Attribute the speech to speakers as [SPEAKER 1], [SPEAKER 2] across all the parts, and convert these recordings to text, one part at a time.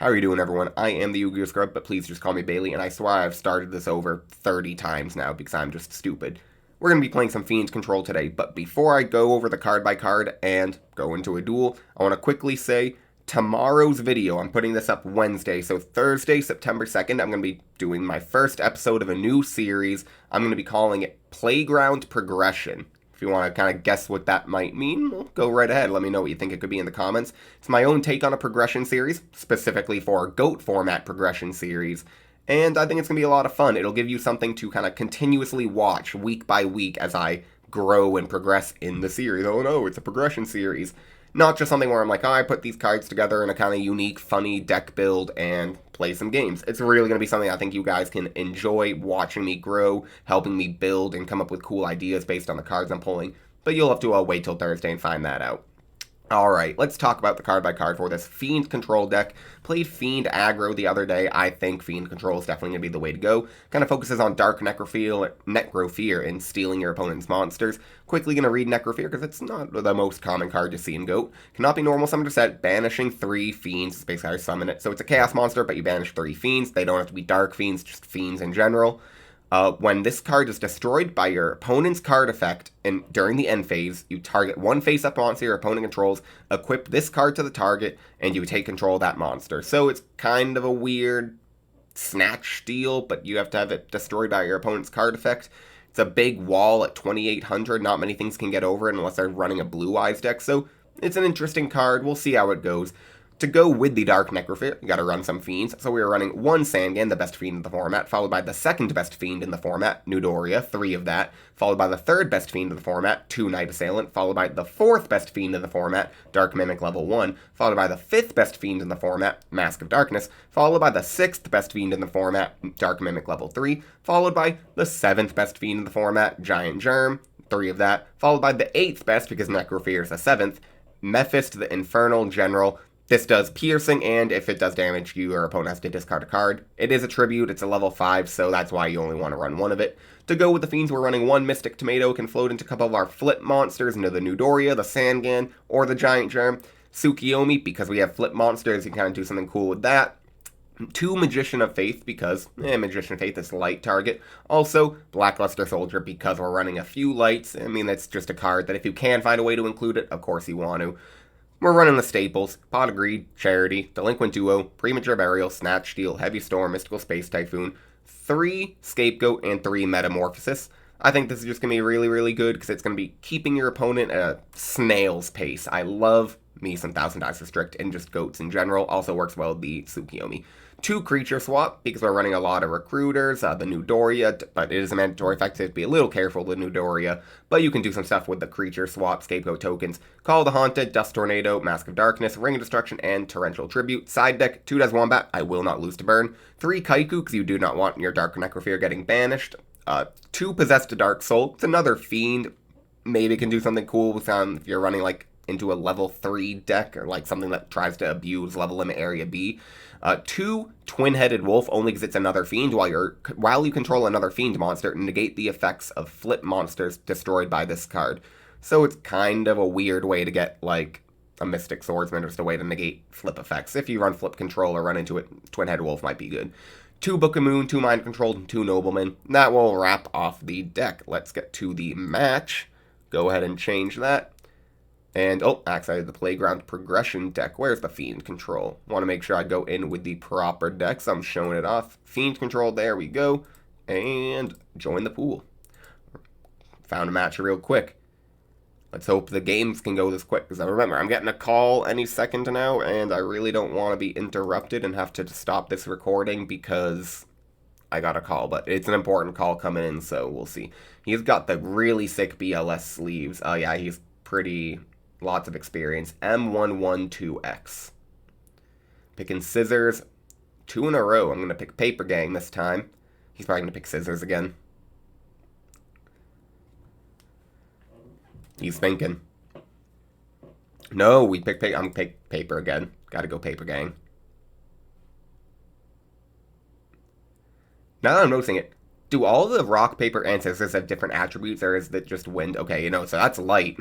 [SPEAKER 1] How are you doing, everyone? I am the YuGiOh Scrub, but please just call me Bailey, and I swear I've started this over 30 times now because I'm just stupid. We're going to be playing some Fiend Control today, but before I go over the card by card and go into a duel, I want to quickly say tomorrow's video, I'm putting this up Wednesday, so Thursday, September 2nd, I'm going to be doing my first episode of a new series. I'm going to be calling it Playground Progression. If you want to kind of guess what that might mean, well, go right ahead. Let me know what you think it could be in the comments. It's my own take on a progression series, specifically for a GOAT format progression series. And I think it's going to be a lot of fun. It'll give you something to kind of continuously watch week by week as I grow and progress in the series. Oh no, it's a progression series. Not just something where I'm like, oh, I put these cards together in a kind of unique, funny deck build and play some games. It's really going to be something I think you guys can enjoy watching me grow, helping me build and come up with cool ideas based on the cards I'm pulling. But you'll have to wait till Thursday and find that out. Alright, let's talk about the card by card for this Fiend Control deck. Played Fiend aggro the other day. I think Fiend Control is definitely going to be the way to go. Kind of focuses on Dark Necrofear and stealing your opponent's monsters. Quickly going to read Necrofear because it's not the most common card to see in GOAT. Cannot be normal summoned to set, banishing 3 Fiends. It's basically how you summon it. So it's a Chaos monster, but you banish 3 Fiends. They don't have to be Dark Fiends, just Fiends in general. When this card is destroyed by your opponent's card effect during the end phase, you target one face-up monster your opponent controls, equip this card to the target, and you take control of that monster. So it's kind of a weird snatch steal, but you have to have it destroyed by your opponent's card effect. It's a big wall at 2,800. Not many things can get over it unless they're running a Blue Eyes deck, so it's an interesting card. We'll see how it goes. To go with the Dark Necrofear, you gotta run some Fiends, so we are running 1 Sangan, the best Fiend in the format, followed by the second best Fiend in the format, Newdoria, 3 of that, followed by the third best Fiend in the format, 2 Night Assailant, followed by the fourth best Fiend in the format, Dark Mimic level 1, followed by the fifth best Fiend in the format, Mask of Darkness, followed by the sixth best Fiend in the format, Dark Mimic level 3, followed by the seventh best Fiend in the format, Giant Germ, 3 of that, followed by the 8th best, because Necrofear is the 7th, Mephist the Infernal General. This does piercing, and if it does damage, your opponent has to discard a card. It is a tribute, it's a level 5, so that's why you only want to run 1 of it. To go with the Fiends, we're running 1 Mystic Tomato, can float into a couple of our flip monsters, into the Newdoria, the Sangan, or the Giant Germ. Tsukiyomi, because we have flip monsters, you can kind of do something cool with that. 2 Magician of Faith, because Magician of Faith is light target. Also, Blackluster Soldier, because we're running a few lights. I mean, that's just a card that if you can find a way to include it, of course you want to. We're running the staples: Pot of Greed, Charity, Delinquent Duo, Premature Burial, Snatch Steal, Heavy Storm, Mystical Space Typhoon, 3 Scapegoat, and 3 Metamorphosis. I think this is just going to be really, really good because it's going to be keeping your opponent at a snail's pace. I love me some Thousand Dice Restrict and just goats in general. Also works well with the Tsukiyomi. 2 Creature Swap, because we're running a lot of Recruiters, the Newdoria, but it is a mandatory effect, so you have to be a little careful with Newdoria, but you can do some stuff with the Creature Swap, Scapegoat tokens, Call of the Haunted, Dust Tornado, Mask of Darkness, Ring of Destruction, and Torrential Tribute. Side deck, 2 Des Wombat, I will not lose to burn, 3 Kaiku, because you do not want your Dark Necrofear getting banished, 2 Possessed Dark Soul, it's another Fiend, maybe can do something cool with if you're running like into a level 3 deck, or like something that tries to abuse level limit area B. 2 Twin-Headed Wolf, only because it's another Fiend. While you control another Fiend monster, negate the effects of flip monsters destroyed by this card. So it's kind of a weird way to get, like, a Mystic Swordsman, or just a way to negate flip effects. If you run flip control or run into it, Twin-Headed Wolf might be good. 2 Book of Moon, 2 Mind Controlled, and 2 Noblemen. That will wrap off the deck. Let's get to the match. Go ahead and change that. And, oh, actually, the Playground Progression deck. Where's the Fiend Control? Want to make sure I go in with the proper deck, so I'm showing it off. Fiend Control, there we go. And join the pool. Found a match real quick. Let's hope the games can go this quick, because remember, I'm getting a call any second now, and I really don't want to be interrupted and have to stop this recording because I got a call, but it's an important call coming in, so we'll see. He's got the really sick BLS sleeves. Oh, yeah, he's pretty... lots of experience. M112X. Picking Scissors 2 in a row. I'm going to pick Paper Gang this time. He's probably going to pick Scissors again. He's thinking. No, I'm going to pick Paper again. Gotta go Paper Gang. Now that I'm noticing it, do all the Rock, Paper, and Scissors have different attributes, or is it just Wind? Okay, so that's light.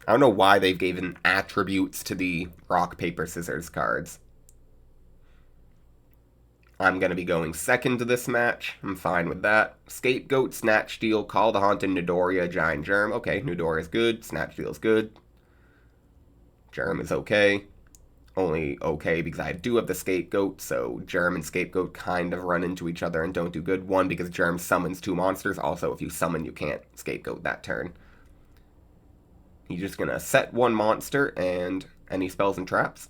[SPEAKER 1] I don't know why they've given attributes to the Rock, Paper, Scissors cards. I'm going to be going second to this match. I'm fine with that. Scapegoat, Snatch Steal, Call the Haunted, Nidoria, Giant Germ. Okay, Nidoria's good. Snatch Steal's good. Germ is okay. Only okay because I do have the Scapegoat, so Germ and Scapegoat kind of run into each other and don't do good. One, because Germ summons 2 monsters. Also, if you summon, you can't Scapegoat that turn. He's just going to set 1 monster and any spells and traps.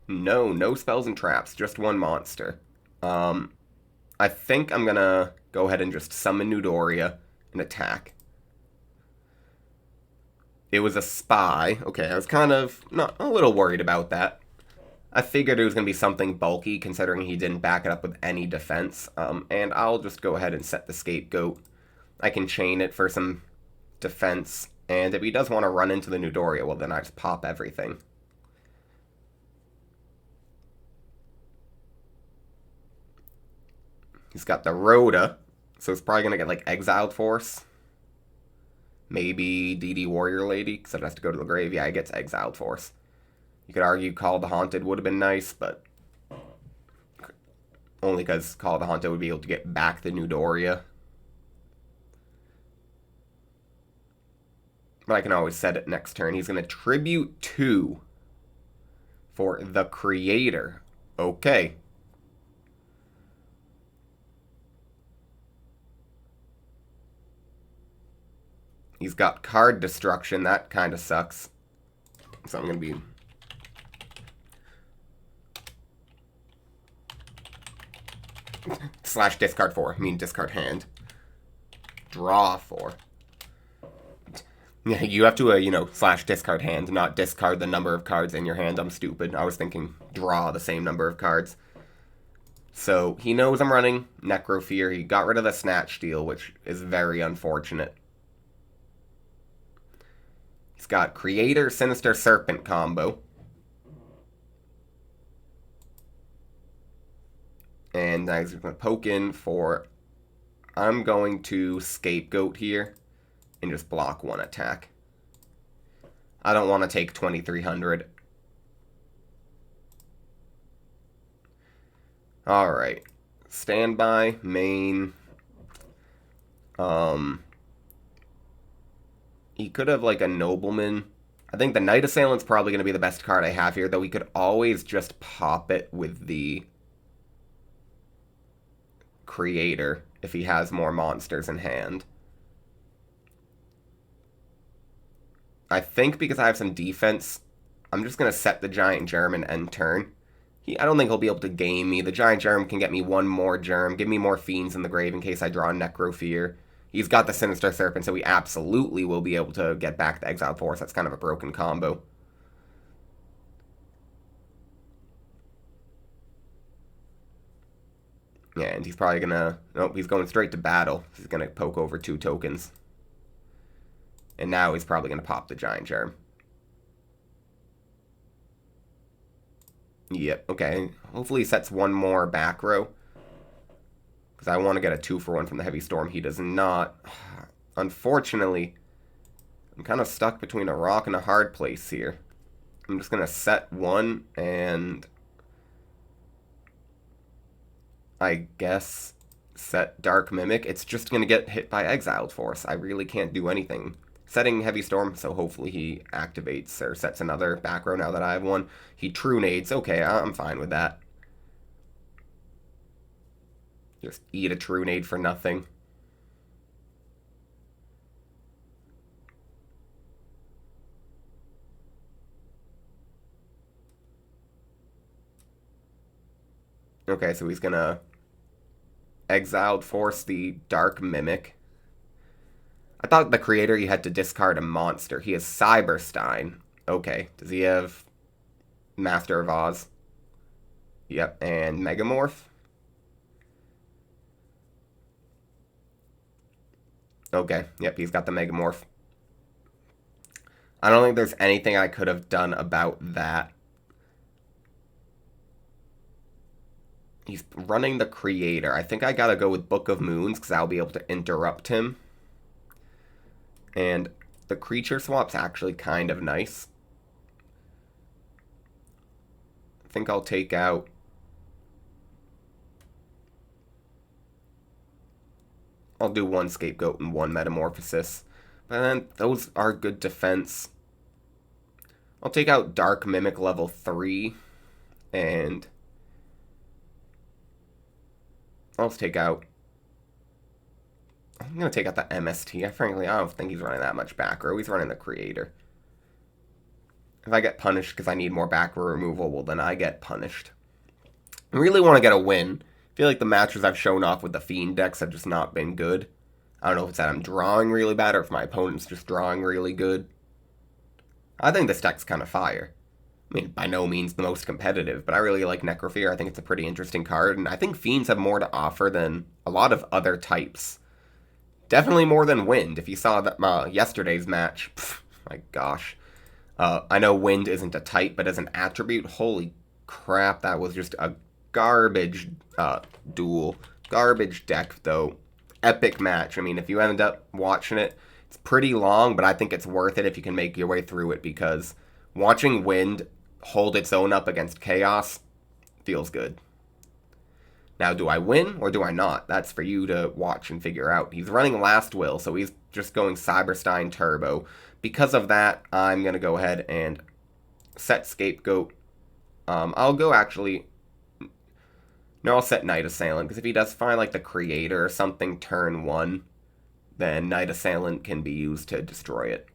[SPEAKER 1] No spells and traps, just 1 monster. I think I'm going to go ahead and just summon Nidoria and attack. It was a spy. Okay, I was kind of not a little worried about that. I figured it was going to be something bulky, considering he didn't back it up with any defense. And I'll just go ahead and set the Scapegoat. I can chain it for some defense. And if he does want to run into the Nidoria, well, then I just pop everything. He's got the Rhoda, so it's probably going to get, like, Exiled Force. Maybe DD Warrior Lady, because it has to go to the grave. Yeah, it gets Exiled Force. You could argue Call the Haunted would have been nice, but only because Call the Haunted would be able to get back the Nidoria. But I can always set it next turn. He's going to Tribute 2 for the Creator. Okay. He's got card destruction. That kind of sucks. So I'm going to be... slash discard 4. I mean discard hand. Draw 4. Yeah, you have to, slash discard hand, not discard the number of cards in your hand. I'm stupid. I was thinking draw the same number of cards. So he knows I'm running Necrofear. He got rid of the Snatch Steal, which is very unfortunate. He's got Creator, Sinister Serpent combo. And I'm going to poke in for... I'm going to Scapegoat here and just block 1 attack. I don't want to take 2,300. Alright. Standby, main. He could have, like, a Nobleman. I think the Night Assailant's probably going to be the best card I have here, though we could always just pop it with the Creator if he has more monsters in hand. I think because I have some defense, I'm just going to set the Giant Germ and end turn. I don't think he'll be able to game me. The Giant Germ can get me 1 more Germ, give me more Fiends in the grave in case I draw a Necrofear. He's got the Sinister Serpent, so he absolutely will be able to get back the Exiled Force. That's kind of a broken combo. Yeah, and he's probably gonna... Nope, he's going straight to battle. He's gonna poke over 2 tokens. And now he's probably gonna pop the Giant Germ. Yep, okay. Hopefully he sets 1 more back row. Because I want to get a 2-for-1 from the Heavy Storm. He does not. Unfortunately, I'm kind of stuck between a rock and a hard place here. I'm just going to set 1 and... I guess set Dark Mimic. It's just going to get hit by Exiled Force. I really can't do anything. Setting Heavy Storm, so hopefully he activates or sets another back row now that I have 1. He True Nades. Okay, I'm fine with that. Just eat a True Nade for nothing. Okay, so he's gonna Exiled Force the Dark Mimic. I thought the Creator you had to discard a monster. He has Cyberstein. Okay, does he have Master of Oz? Yep, and Megamorph? Okay, yep, he's got the Megamorph. I don't think there's anything I could have done about that. He's running the Creator. I think I gotta go with Book of Moons, because I'll be able to interrupt him. And the creature swap's actually kind of nice. think I'll take out... I'll do one Scapegoat and one Metamorphosis. But then those are good defense. I'll take out Dark Mimic level 3. And I'll just take out... I'm going to take out the MST. Frankly, I don't think he's running that much back row. He's running the Creator. If I get punished because I need more back row removal, well, then I get punished. I really want to get a win. I feel like the matches I've shown off with the Fiend decks have just not been good. I don't know if it's that I'm drawing really bad or if my opponent's just drawing really good. I think this deck's kind of fire. I mean, by no means the most competitive, but I really like Necrofear. I think it's a pretty interesting card, and I think Fiends have more to offer than a lot of other types. Definitely more than Wind. If you saw that yesterday's match, my gosh. I know Wind isn't a type, but as an attribute, holy crap, that was just a garbage duel. Garbage deck, though. Epic match. I mean, if you ended up watching it, it's pretty long, but I think it's worth it if you can make your way through it, because watching Wind hold its own up against Chaos feels good. Now, do I win or do I not? That's for you to watch and figure out. He's running Last Will, so he's just going Cyberstein Turbo. Because of that, I'm going to go ahead and set Scapegoat. I'll go actually... No, I'll set Night Assailant, because if he does find like the Creator or something turn 1, then Night Assailant can be used to destroy it.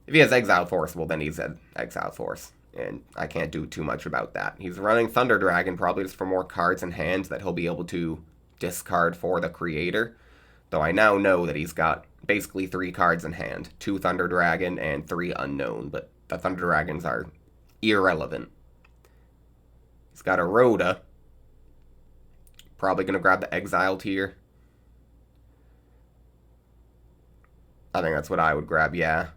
[SPEAKER 1] If he has Exile Force, well then he's at Exile Force, and I can't do too much about that. He's running Thunder Dragon, probably just for more cards in hand that he'll be able to discard for the Creator, though I now know that he's got basically 3 cards in hand, 2 Thunder Dragon and 3 Unknown, but the Thunder Dragons are irrelevant. He's got a Rhoda, probably going to grab the Exile tier. I think that's what I would grab, yeah.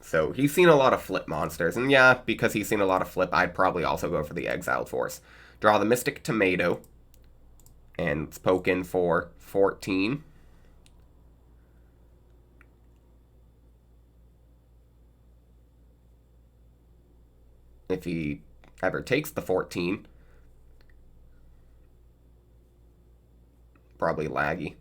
[SPEAKER 1] So he's seen a lot of flip monsters, and yeah, because he's seen a lot of flip, I'd probably also go for the Exiled Force. Draw the Mystic Tomato, and it's poke in for 14. If he ever takes the 14, probably laggy.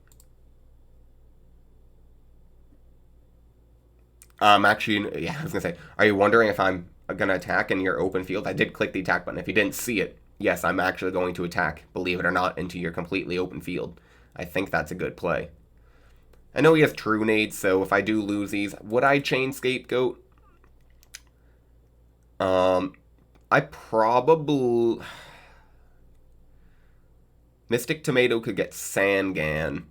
[SPEAKER 1] Actually, yeah, I was gonna say, are you wondering if I'm gonna attack in your open field? I did click the attack button. If you didn't see it, yes, I'm actually going to attack, believe it or not, into your completely open field. I think that's a good play. I know he has True Nades, so if I do lose these, would I chain Scapegoat? I probably... Mystic Tomato could get Sangan.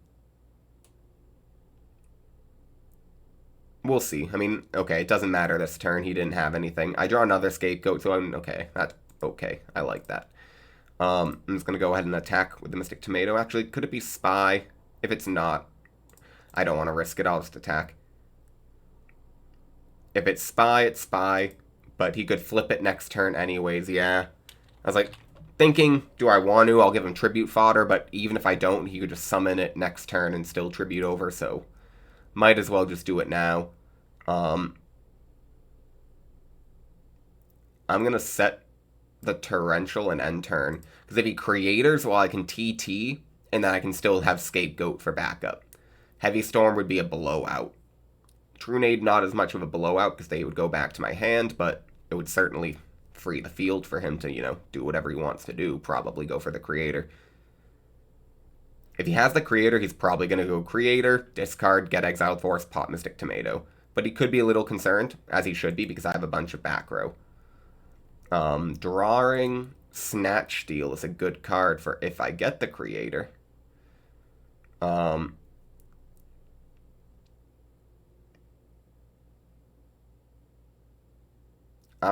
[SPEAKER 1] We'll see. I mean, okay, it doesn't matter this turn. He didn't have anything. I draw another Scapegoat, so I'm okay. That's okay. I like that. I'm just going to go ahead and attack with the Mystic Tomato. Actually, could it be Spy? If it's not, I don't want to risk it. I'll just attack. If it's Spy, it's Spy. But he could flip it next turn anyways, yeah. I was like, thinking, do I want to? I'll give him Tribute Fodder, but even if I don't, he could just summon it next turn and still Tribute over, so... Might as well just do it now. I'm going to set the Torrential and end turn. Because if he Creators, well, I can TT, and then I can still have Scapegoat for backup. Heavy Storm would be a blowout. True Nade, not as much of a blowout, because they would go back to my hand, but it would certainly free the field for him to, you know, do whatever he wants to do. Probably go for the Creator. If he has the Creator, he's probably going to go Creator, discard, get Exiled Force, pop Mystic Tomato. But he could be a little concerned, as he should be, because I have a bunch of back row. Drawing Snatch Steal is a good card for if I get the Creator. I'm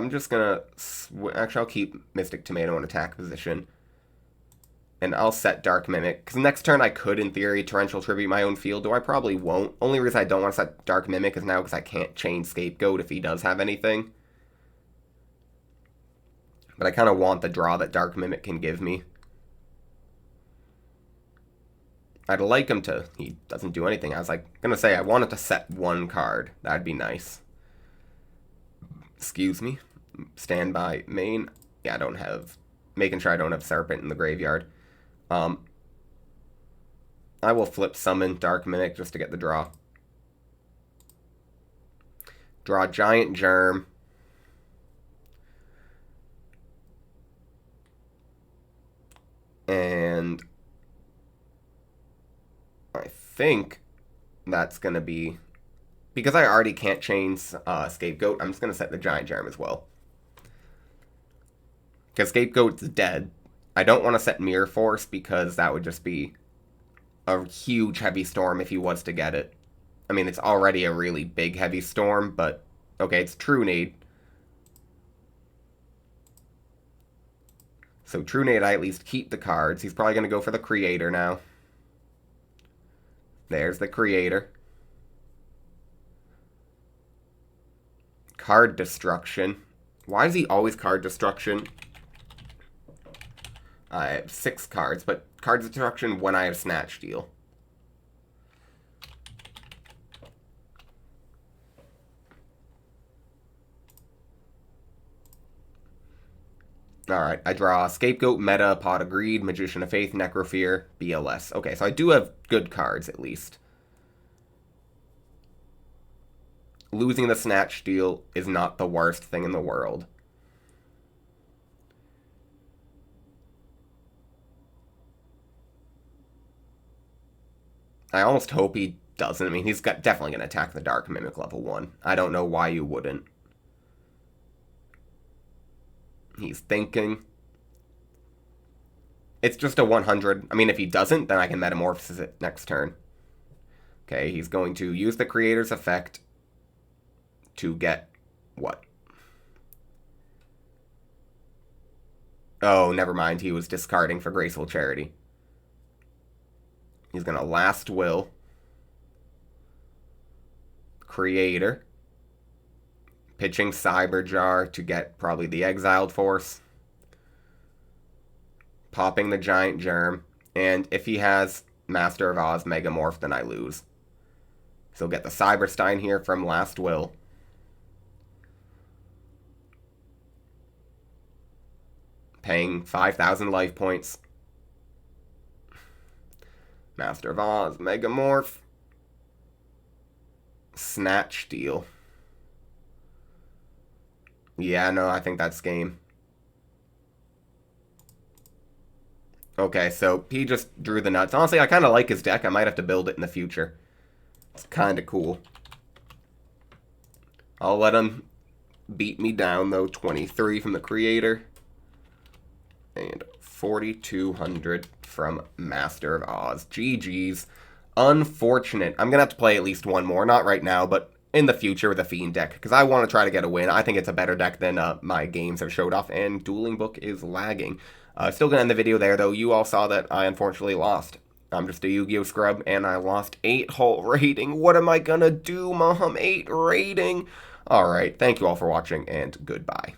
[SPEAKER 1] just going to... Actually, I'll keep Mystic Tomato in attack position. And I'll set Dark Mimic, because next turn I could, in theory, Torrential Tribute my own field, though I probably won't. Only reason I don't want to set Dark Mimic is now because I can't chain Scapegoat if he does have anything. But I kind of want the draw that Dark Mimic can give me. I'd like him to... He doesn't do anything. I was like, going to say, I wanted to set one card. That'd be nice. Excuse me. Standby main. Yeah, I don't have... Making sure I don't have Serpent in the graveyard. I will flip Summon Dark Mimic just to get the draw. Draw Giant Germ. And I think that's going to be... Because I already can't change Scapegoat, I'm just going to set the Giant Germ as well. Because Scapegoat's dead. I don't want to set Mirror Force because that would just be a huge heavy storm if he was to get it. I mean, it's already a really big heavy storm, but... Okay, it's True Need. So True Need, I at least keep the cards. He's probably going to go for the Creator now. There's the Creator. Card Destruction. Why is he always Card Destruction? I have 6 cards, but Card Destruction when I have Snatch Steal. Alright, I draw Scapegoat, Meta, Pot of Greed, Magician of Faith, Necrofear, BLS. Okay, so I do have good cards, at least. Losing the Snatch Steal is not the worst thing in the world. I almost hope he doesn't. I mean, he's definitely going to attack the Dark Mimic level 1. I don't know why you wouldn't. He's thinking. It's just a 100. I mean, if he doesn't, then I can Metamorphosis it next turn. Okay, he's going to use the Creator's effect to get what? Oh, never mind. He was discarding for Graceful Charity. He's going to Last Will. Creator. Pitching Cyberjar to get probably the Exiled Force. Popping the Giant Germ. And if he has Master of Oz Megamorph, then I lose. So he'll get the Cyberstein here from Last Will. Paying 5,000 life points. Master of Oz, Megamorph. Snatch Steal. Yeah, no, I think that's game. Okay, so he just drew the nuts. Honestly, I kind of like his deck. I might have to build it in the future. It's kind of cool. I'll let him beat me down, though. 23 from the Creator. And 4,200 from Master of Oz. GG's. Unfortunate. I'm going to have to play at least one more. Not right now, but in the future with a Fiend deck. Because I want to try to get a win. I think it's a better deck than my games have showed off. And Dueling Book is lagging. Still going to end the video there, though. You all saw that I unfortunately lost. I'm just a Yu-Gi-Oh scrub, and I lost 8 hull rating. What am I going to do, Mom? 8 rating? Alright, thank you all for watching, and goodbye.